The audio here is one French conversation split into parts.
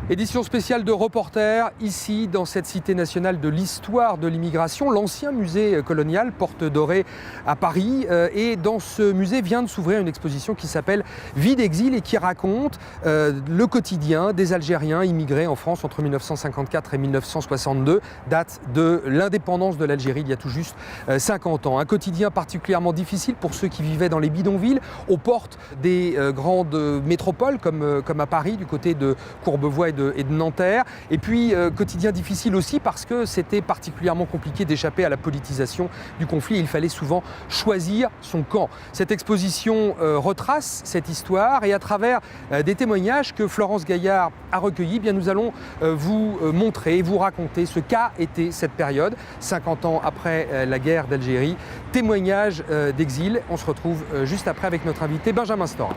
Édition spéciale de Reporter, ici dans cette cité nationale de l'histoire de l'immigration, l'ancien musée colonial Porte Dorée à Paris. Et dans ce musée vient de s'ouvrir une exposition qui s'appelle Vie d'exil et qui raconte le quotidien des Algériens immigrés en France entre 1954 et 1962, date de l'indépendance de l'Algérie il y a tout juste 50 ans. Un quotidien particulièrement difficile pour ceux qui vivaient dans les bidonvilles, aux portes des grandes métropoles comme à Paris, du côté de Courbevoie et de Nanterre. Et puis, quotidien difficile aussi parce que c'était particulièrement compliqué d'échapper à la politisation du conflit. Il fallait souvent choisir son camp. Cette exposition retrace cette histoire et à travers des témoignages que Florence Gaillard a recueillis, bien, nous allons vous montrer, vous raconter ce qu'a été cette période, 50 ans après la guerre d'Algérie. Témoignage d'exil. On se retrouve juste après avec notre invité Benjamin Stora.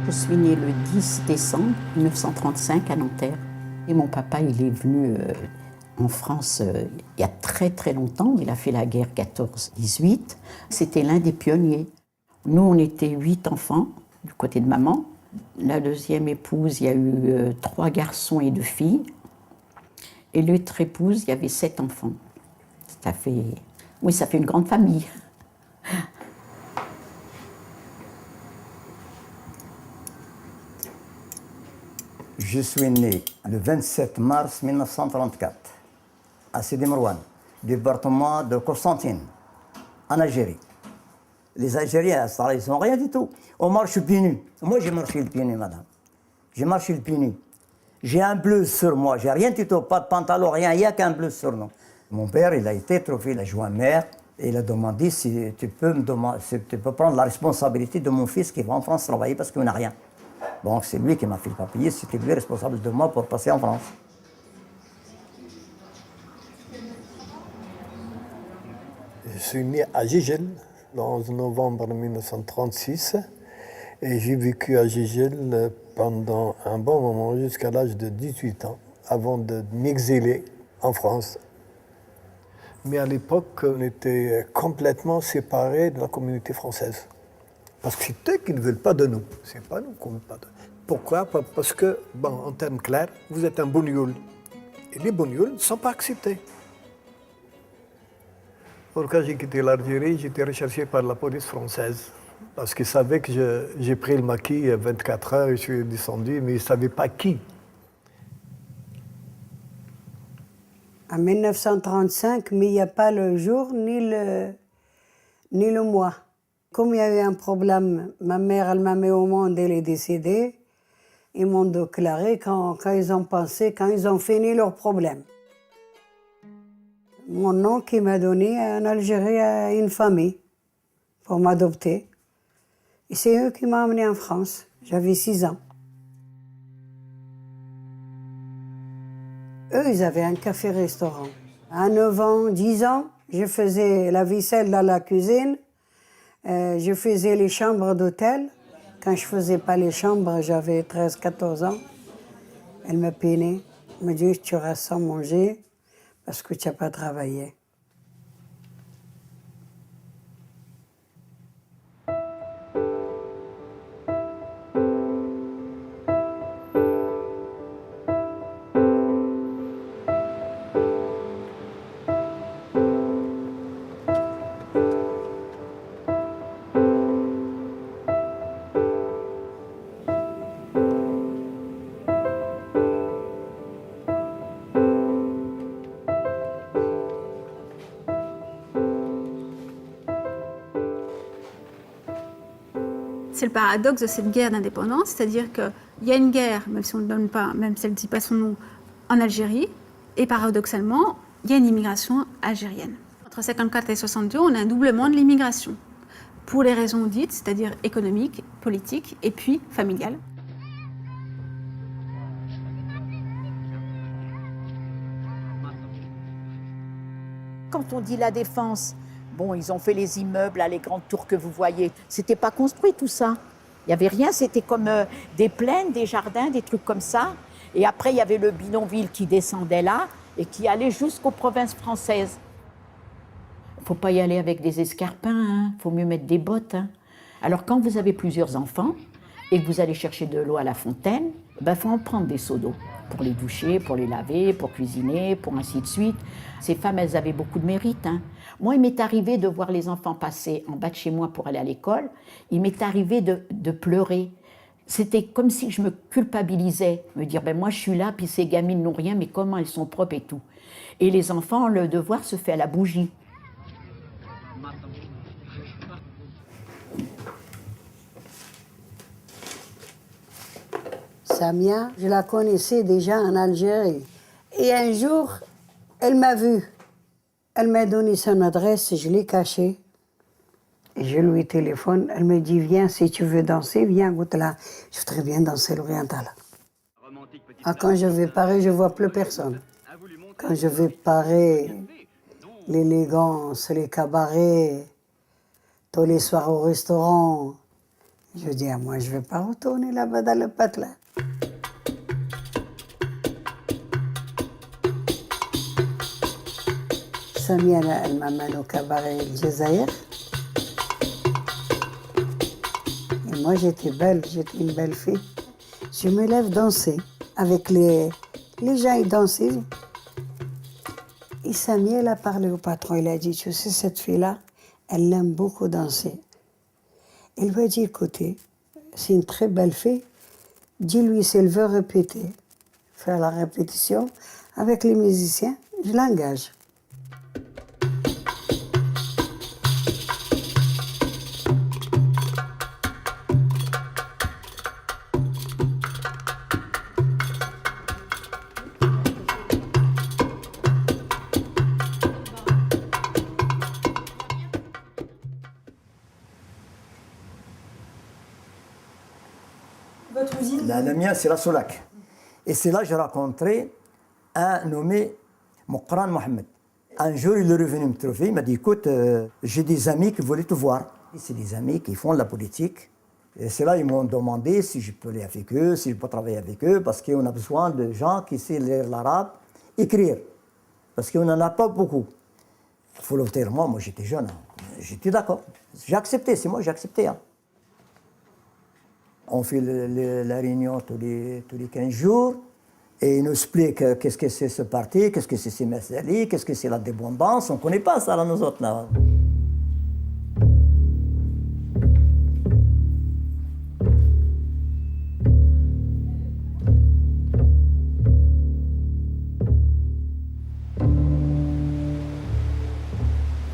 Je suis née le 10 décembre 1935 à Nanterre. Et mon papa, il est venu en France il y a très très longtemps. Il a fait la guerre 14-18. C'était l'un des pionniers. Nous, on était 8 enfants du côté de maman. La deuxième épouse, il y a eu 3 garçons et 2 filles. Et l'autre épouse, il y avait 7 enfants. Ça fait une grande famille. Je suis né le 27 mars 1934 à Sidi Marouane, département de Constantine, en Algérie. Les Algériens, ça, ils sont rien du tout. On marche pieds nus. Moi, j'ai marché le pied nu, madame. J'ai marché le pied nu. J'ai un bleu sur moi. J'ai rien du tout, pas de pantalon, rien. Il n'y a qu'un bleu sur nous. Mon père, il a été trouvé, il a joué à mère. Et il a demandé si tu peux prendre la responsabilité de mon fils qui va en France travailler parce qu'il n'a rien. Donc c'est lui qui m'a fait le papier, c'était lui responsable de moi pour passer en France. Je suis né à Gégel, le 11 novembre 1936, et j'ai vécu à Gégel pendant un bon moment, jusqu'à l'âge de 18 ans, avant de m'exiler en France. Mais à l'époque, on était complètement séparés de la communauté française. Parce que c'est eux qui ne veulent pas de nous. C'est pas nous qu'on ne veut pas de nous. Pourquoi? Parce que, bon, en termes clairs, vous êtes un bougnoul. Et les bougnouls ne sont pas acceptés. Alors, quand j'ai quitté l'Algérie, j'étais recherché par la police française. Parce qu'ils savaient que j'ai pris le maquis à 24 heures et je suis descendu, mais ils ne savaient pas qui. En 1935, mais il n'y a pas le jour ni le mois. Comme il y a eu un problème, ma mère, elle m'a mis au monde, elle est décédée. Ils m'ont déclaré quand ils ont pensé, quand ils ont fini leur problème. Mon oncle qui m'a donné en Algérie à une famille pour m'adopter. Et c'est eux qui m'ont amené en France. J'avais 6 ans. Eux, ils avaient un café-restaurant. À 9 ans, 10 ans, je faisais la vaisselle dans la cuisine. Je faisais les chambres d'hôtel. Quand je ne faisais pas les chambres, j'avais 13-14 ans. Elle me peinait. Elle me dit, tu auras sans manger parce que tu n'as pas travaillé. C'est le paradoxe de cette guerre d'indépendance, c'est-à-dire qu'il y a une guerre, même si on ne donne pas, même si elle ne dit pas son nom, en Algérie, et paradoxalement, il y a une immigration algérienne. Entre 1954 et 1962, on a un doublement de l'immigration, pour les raisons dites, c'est-à-dire économiques, politiques et puis familiales. Quand on dit la Défense, bon, ils ont fait les immeubles, là, les grandes tours que vous voyez. C'était pas construit tout ça. Il n'y avait rien, c'était comme des plaines, des jardins, des trucs comme ça. Et après, il y avait le bidonville qui descendait là et qui allait jusqu'aux provinces françaises. Il ne faut pas y aller avec des escarpins, il faut mieux mettre des bottes. Alors quand vous avez plusieurs enfants et que vous allez chercher de l'eau à la fontaine, il faut en prendre des seaux d'eau pour les doucher, pour les laver, pour cuisiner, pour ainsi de suite. Ces femmes, elles avaient beaucoup de mérite. Moi, il m'est arrivé de voir les enfants passer en bas de chez moi pour aller à l'école. Il m'est arrivé de pleurer. C'était comme si je me culpabilisais, me dire moi je suis là, puis ces gamines n'ont rien, mais comment elles sont propres et tout. Et les enfants, le devoir se fait à la bougie. Samia, je la connaissais déjà en Algérie. Et un jour, elle m'a vue. Elle m'a donné son adresse, je l'ai cachée. Et je lui téléphone, elle me dit, viens, si tu veux danser, viens, goûte là. Je voudrais bien danser l'oriental. Quand je vais parer, je ne vois plus personne. Quand je vais parer, l'élégance, les cabarets, tous les soirs au restaurant, je dis, moi, je ne vais pas retourner là-bas dans le patelin. Samia, elle m'amène au cabaret El Jazaïr. Et moi, j'étais belle, j'étais une belle fille. Je me lève danser avec les gens, ils dansaient. Et Samia, elle a parlé au patron, il a dit, tu sais, cette fille-là, elle aime beaucoup danser. Il lui a dit, écoutez, c'est une très belle fille, dis-lui s'il veut répéter, faire la répétition avec les musiciens, je l'engage. Votre usine? La mienne, c'est la Soulac. Et c'est là que j'ai rencontré un nommé Moukran Mohamed. Un jour, il est revenu me trouver, il m'a dit, écoute, j'ai des amis qui voulaient te voir. C'est des amis qui font de la politique. Et c'est là qu'ils m'ont demandé si je peux aller avec eux, si je peux travailler avec eux, parce qu'on a besoin de gens qui savent lire l'arabe, écrire. Parce qu'on n'en a pas beaucoup. Volontairement, moi j'étais jeune, j'étais d'accord. J'ai accepté, c'est moi j'ai accepté. On fait la réunion tous les 15 jours et ils nous expliquent qu'est-ce que c'est ce parti, qu'est-ce que c'est ces Mesali, qu'est-ce que c'est la dépendance. On ne connaît pas ça, là, nous autres. Là.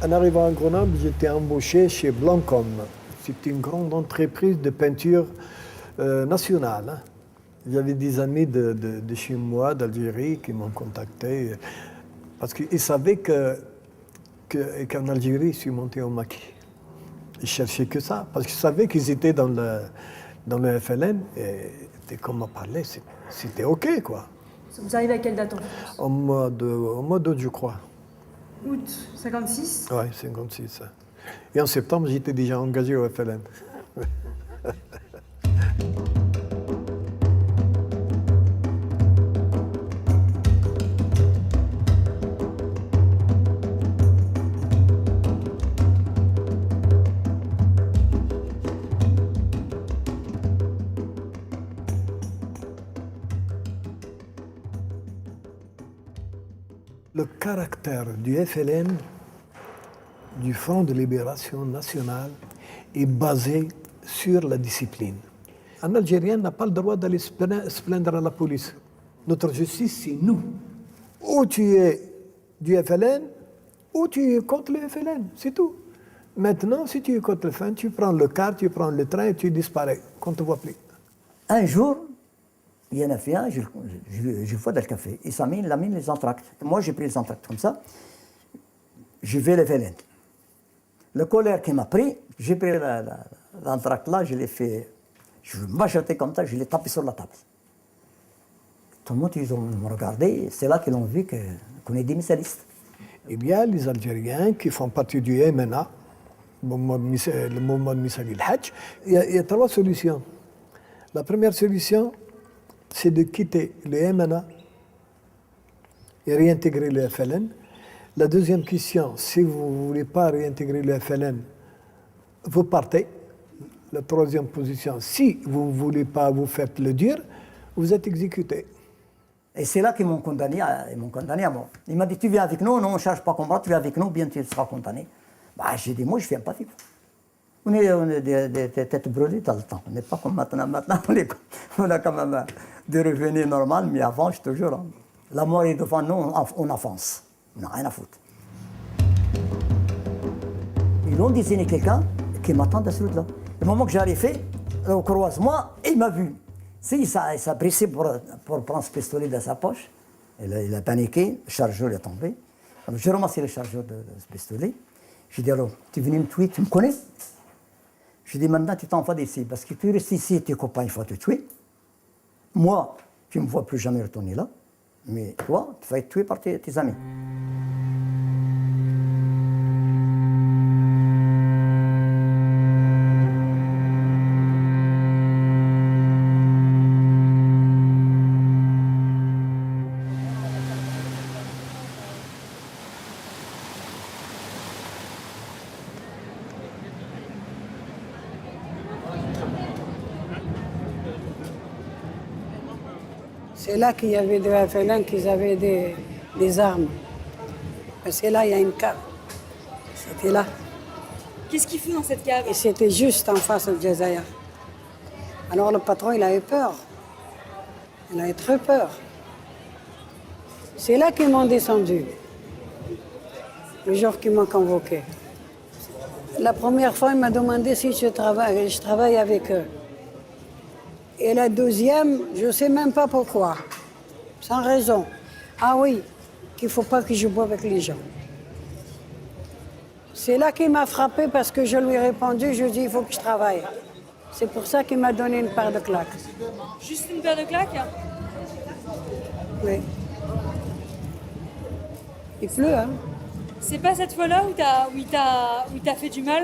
En arrivant à Grenoble, j'étais embauché chez Blancom. C'est une grande entreprise de peinture nationale. J'avais des amis de chez moi, d'Algérie, qui m'ont contacté parce qu'ils savaient qu'en Algérie, je suis monté au maquis. Ils ne cherchaient que ça, parce qu'ils savaient qu'ils étaient dans le FLN et comme on parlait, c'était OK, quoi. Vous arrivez à quelle date en France? Au mois d'août, je crois. Août 56? Oui, 56. Et en septembre, j'étais déjà engagé au FLN. Le caractère du FLN, du Front de Libération Nationale, est basé sur la discipline. Un Algérien n'a pas le droit d'aller se plaindre à la police. Notre justice, c'est nous. Ou tu es du FLN, ou tu es contre le FLN, c'est tout. Maintenant, si tu es contre le FLN, tu prends le car, tu prends le train et tu disparais, qu'on ne te voit plus. Un jour, il y en a fait un, je vois dans le café. Il il a mis les entractes. Moi, j'ai pris les entractes comme ça. Je vais les FLN. Le colère qui m'a pris, j'ai pris l'entracte là, je l'ai fait. Je m'ai jeté comme ça, je l'ai tapé sur la table. Tout le monde, ils ont regardé. C'est là qu'ils ont vu qu'on est des missalistes. Eh bien, les Algériens qui font partie du MNA, le mouvement de Missali el-Hadj, il y a trois solutions. La première solution, c'est de quitter le MNA et réintégrer le FLN. La deuxième question, si vous ne voulez pas réintégrer le FLN, vous partez. La troisième position, si vous ne voulez pas, vous faites le dur, vous êtes exécuté. Et c'est là qu'ils m'ont condamné, à mort. Il m'a dit, tu viens avec nous, non, on ne cherche pas à combattre, tu viens avec nous, bien tu seras condamné. Bah, j'ai dit, moi, je ne viens pas avec vous. On est des têtes brûlées dans le temps. On n'est pas comme maintenant. Maintenant, on a quand même des revenus normaux, mais avant, je te jure, hein, la mort est devant nous, on avance. On n'a rien à foutre. Ils ont désigné quelqu'un qui m'attend de ce route-là. Le moment que j'ai arrivé au croisement, il m'a vu. Il s'est pressé pour prendre ce pistolet dans sa poche. Il a paniqué, le chargeur est tombé. Alors, j'ai ramassé le chargeur de ce pistolet. J'ai dit, alors, tu es venu me tuer, tu me connais? J'ai dit, maintenant, tu t'en vas d'ici, parce que tu restes ici, tes copains, il faut te tuer. Moi, tu ne me vois plus jamais retourner là, mais toi, tu vas être tué par tes amis. C'est là qu'il y avait des FLN qui avaient des armes. Parce que là, il y a une cave. C'était là. Qu'est-ce qu'il fait dans cette cave? Et c'était juste en face du Jazaïr. Alors le patron, il avait peur. Il avait très peur. C'est là qu'ils m'ont descendu. Le jour qu'ils m'ont convoqué. La première fois, il m'a demandé si je travaille avec eux. Et la deuxième, je ne sais même pas pourquoi. Sans raison. Ah oui, qu'il ne faut pas que je boive avec les gens. C'est là qu'il m'a frappé parce que je lui ai répondu, je lui ai dit, il faut que je travaille. C'est pour ça qu'il m'a donné une paire de claques. Juste une paire de claques? Oui. Il pleut, hein? C'est pas cette fois-là où il t'a fait du mal?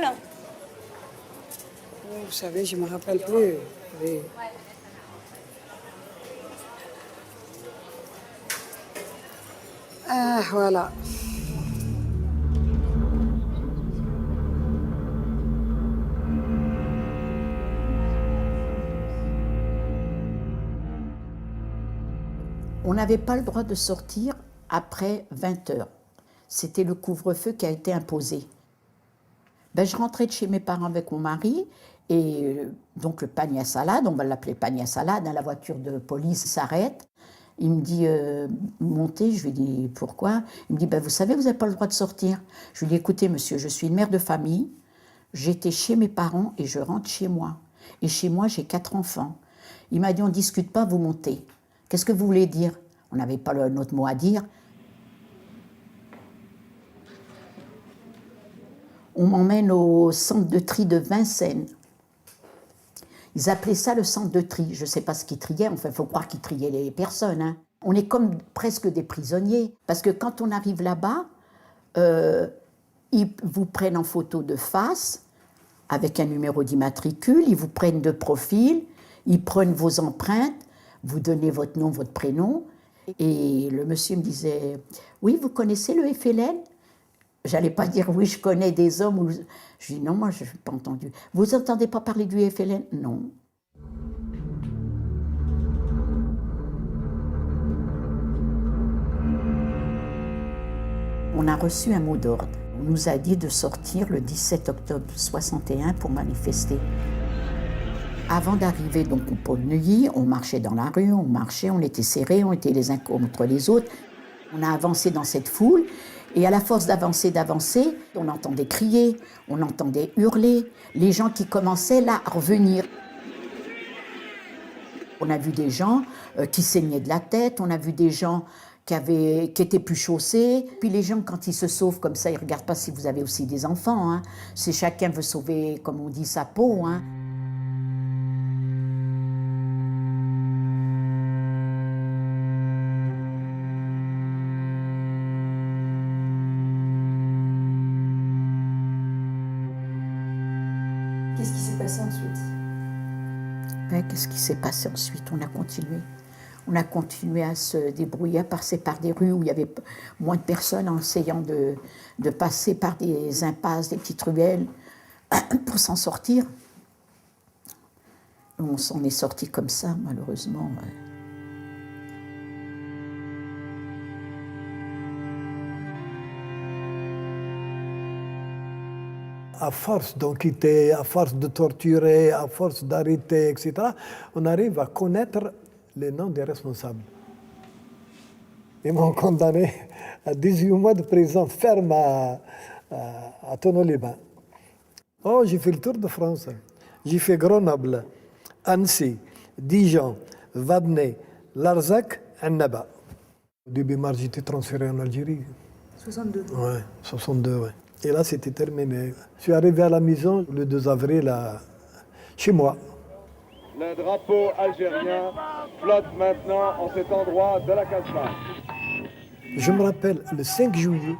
Vous savez, je ne me rappelle plus. Oui. Ah, voilà. On n'avait pas le droit de sortir après 20 heures. C'était le couvre-feu qui a été imposé. Ben, je rentrais de chez mes parents avec mon mari, et donc le panier à salade, on va l'appeler panier à salade, hein, la voiture de police s'arrête. Il me dit, montez, je lui dis, pourquoi? Il me dit, ben, vous savez, vous n'avez pas le droit de sortir. Je lui dis, écoutez, monsieur, je suis une mère de famille, j'étais chez mes parents et je rentre chez moi. Et chez moi, j'ai 4 enfants. Il m'a dit, on ne discute pas, vous montez. Qu'est-ce que vous voulez dire? On n'avait pas notre mot à dire. On m'emmène au centre de tri de Vincennes. Ils appelaient ça le centre de tri. Je ne sais pas ce qu'ils triaient, enfin, il faut croire qu'ils triaient les personnes. Hein. On est comme presque des prisonniers. Parce que quand on arrive là-bas, ils vous prennent en photo de face, avec un numéro d'immatricule, ils vous prennent de profil, ils prennent vos empreintes, vous donnez votre nom, votre prénom. Et le monsieur me disait, oui, vous connaissez le FLN? J'allais pas dire oui, je connais des hommes. Ou... Je dis non, moi je n'ai pas entendu. Vous n'entendez pas parler du FLN? Non. On a reçu un mot d'ordre. On nous a dit de sortir le 17 octobre 61 pour manifester. Avant d'arriver donc au pôle Neuilly, on marchait dans la rue, on marchait, on était serrés, on était les uns contre les autres. On a avancé dans cette foule. Et à la force d'avancer, on entendait crier, on entendait hurler, les gens qui commençaient là à revenir. On a vu des gens qui saignaient de la tête, on a vu des gens qui étaient plus chaussés. Puis les gens, quand ils se sauvent comme ça, ils ne regardent pas si vous avez aussi des enfants. Hein. C'est chacun veut sauver, comme on dit, sa peau. Hein. Qu'est-ce qui s'est passé ensuite? Ben, qu'est-ce qui s'est passé ensuite? On a continué. On a continué à se débrouiller, à passer par des rues où il y avait moins de personnes, en essayant de passer par des impasses, des petites ruelles, pour s'en sortir. On s'en est sorti comme ça, malheureusement. À force d'enquêter, à force de torturer, à force d'arrêter, etc., on arrive à connaître les noms des responsables. Ils m'ont condamné à 18 mois de prison ferme à Thonon-les-Bains. Oh, j'ai fait le tour de France. J'ai fait Grenoble, Annecy, Dijon, Vadnais, Larzac, Annaba. Au début mars, j'étais transféré en Algérie. 62. Ouais, 62, ouais. Et là, c'était terminé. Je suis arrivé à la maison le 2 avril, chez moi. Le drapeau algérien flotte maintenant en cet endroit de la Casbah. Je me rappelle, le 5 juillet,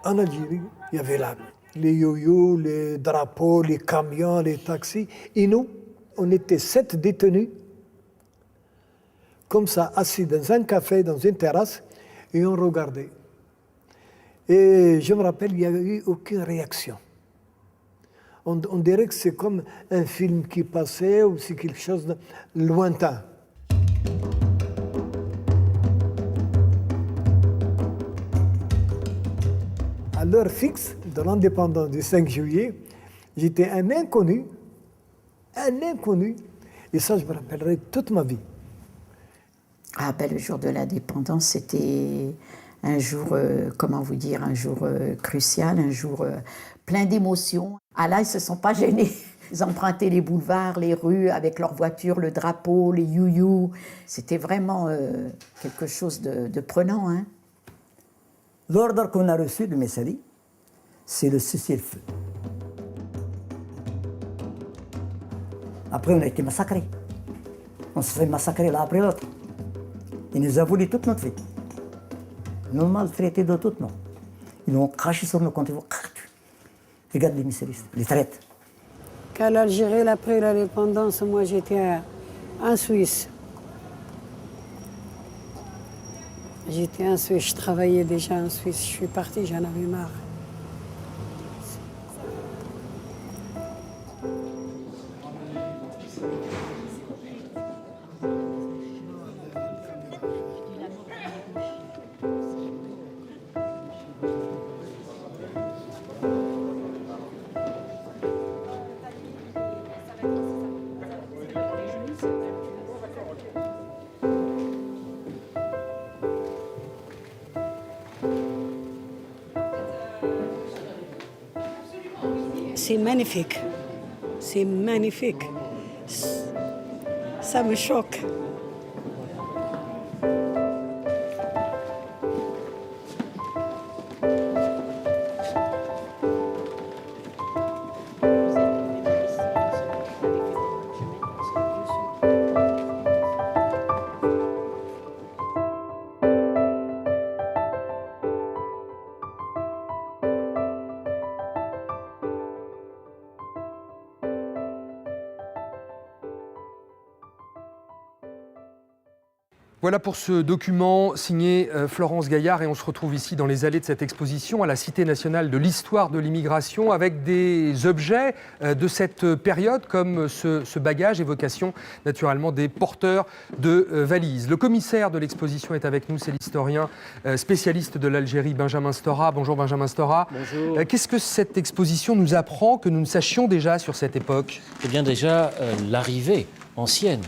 en Algérie, il y avait là les yo-yo, les drapeaux, les camions, les taxis. Et nous, on était 7 détenus, comme ça, assis dans un café, dans une terrasse, et on regardait. Et je me rappelle, il n'y a eu aucune réaction. On dirait que c'est comme un film qui passait ou c'est quelque chose de lointain. À l'heure fixe de l'indépendance du 5 juillet, j'étais un inconnu. Et ça, je me rappellerai toute ma vie. Ah ben, le jour de l'indépendance, c'était un jour, comment vous dire, un jour crucial, un jour plein d'émotions. Ah là, ils ne se sont pas gênés. Ils empruntaient les boulevards, les rues avec leurs voitures, le drapeau, les you-you. C'était vraiment quelque chose de prenant. Hein. L'ordre qu'on a reçu de Messali, c'est le cessez-le-feu. Après, on a été massacrés. On se fait massacrer l'un après l'autre. Il nous a volé toute notre vie. Ils nous ont maltraités de toutes, non. Ils nous ont craché sur nos comptes. Regarde les miséristes, les traites. Quand l'Algérie a pris l'indépendance, moi j'étais en Suisse. J'étais en Suisse, je travaillais déjà en Suisse. Je suis partie, j'en avais marre. C'est magnifique. C'est magnifique. Ça me choque. Voilà pour ce document signé Florence Gaillard, et on se retrouve ici dans les allées de cette exposition à la Cité nationale de l'histoire de l'immigration avec des objets de cette période comme ce bagage, évocation naturellement des porteurs de valises. Le commissaire de l'exposition est avec nous, c'est l'historien spécialiste de l'Algérie Benjamin Stora. Bonjour Benjamin Stora. Bonjour. Qu'est-ce que cette exposition nous apprend que nous ne sachions déjà sur cette époque ? Eh bien déjà, l'arrivée ancienne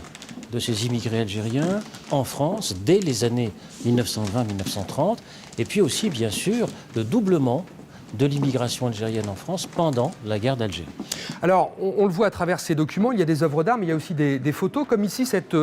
de ces immigrés algériens en France dès les années 1920-1930, et puis aussi, bien sûr, le doublement de l'immigration algérienne en France pendant la guerre d'Alger. Alors, on le voit à travers ces documents, il y a des œuvres d'art, mais il y a aussi des photos, comme ici cette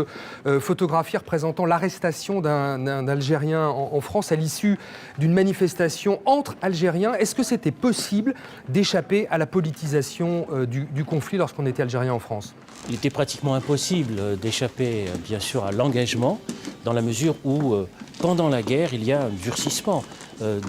photographie représentant l'arrestation d'un Algérien en France à l'issue d'une manifestation entre Algériens. Est-ce que c'était possible d'échapper à la politisation du conflit lorsqu'on était Algérien en France ? Il était pratiquement impossible d'échapper, bien sûr, à l'engagement, dans la mesure où, pendant la guerre, il y a un durcissement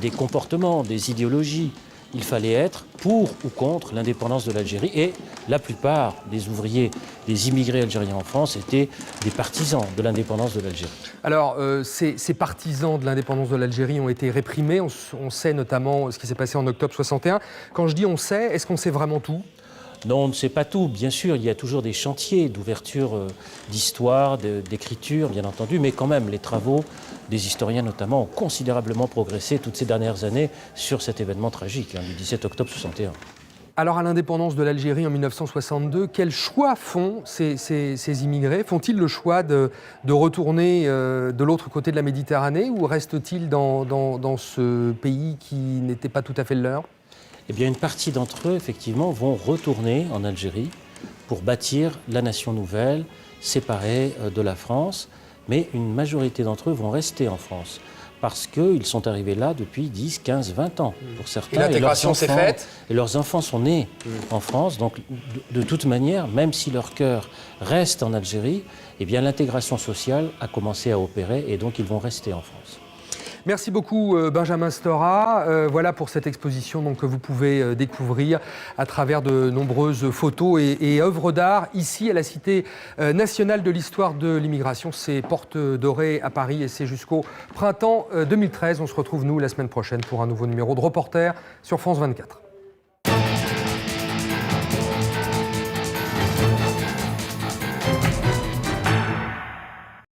des comportements, des idéologies, il fallait être pour ou contre l'indépendance de l'Algérie. Et la plupart des ouvriers, des immigrés algériens en France étaient des partisans de l'indépendance de l'Algérie. Alors, ces partisans de l'indépendance de l'Algérie ont été réprimés. On sait notamment ce qui s'est passé en octobre 61. Quand je dis on sait, est-ce qu'on sait vraiment tout ? Non, on ne sait pas tout. Bien sûr, il y a toujours des chantiers d'ouverture d'histoire, d'écriture, bien entendu, mais quand même, les travaux des historiens notamment ont considérablement progressé toutes ces dernières années sur cet événement tragique, du 17 octobre 61. Alors, à l'indépendance de l'Algérie en 1962, quel choix font ces immigrés ? Font-ils le choix de retourner de l'autre côté de la Méditerranée ou restent-ils dans ce pays qui n'était pas tout à fait le leur ? Eh bien, une partie d'entre eux, effectivement, vont retourner en Algérie pour bâtir la nation nouvelle, séparée de la France. Mais une majorité d'entre eux vont rester en France parce qu'ils sont arrivés là depuis 10, 15, 20 ans pour certains. Et l'intégration s'est faite ? Et leurs enfants sont nés en France. Donc, de toute manière, même si leur cœur reste en Algérie, eh bien, l'intégration sociale a commencé à opérer et donc ils vont rester en France. Merci beaucoup Benjamin Stora. Voilà pour cette exposition donc, que vous pouvez découvrir à travers de nombreuses photos et œuvres d'art ici à la Cité nationale de l'histoire de l'immigration. C'est Porte Dorée à Paris et c'est jusqu'au printemps 2013. On se retrouve nous la semaine prochaine pour un nouveau numéro de Reporter sur France 24.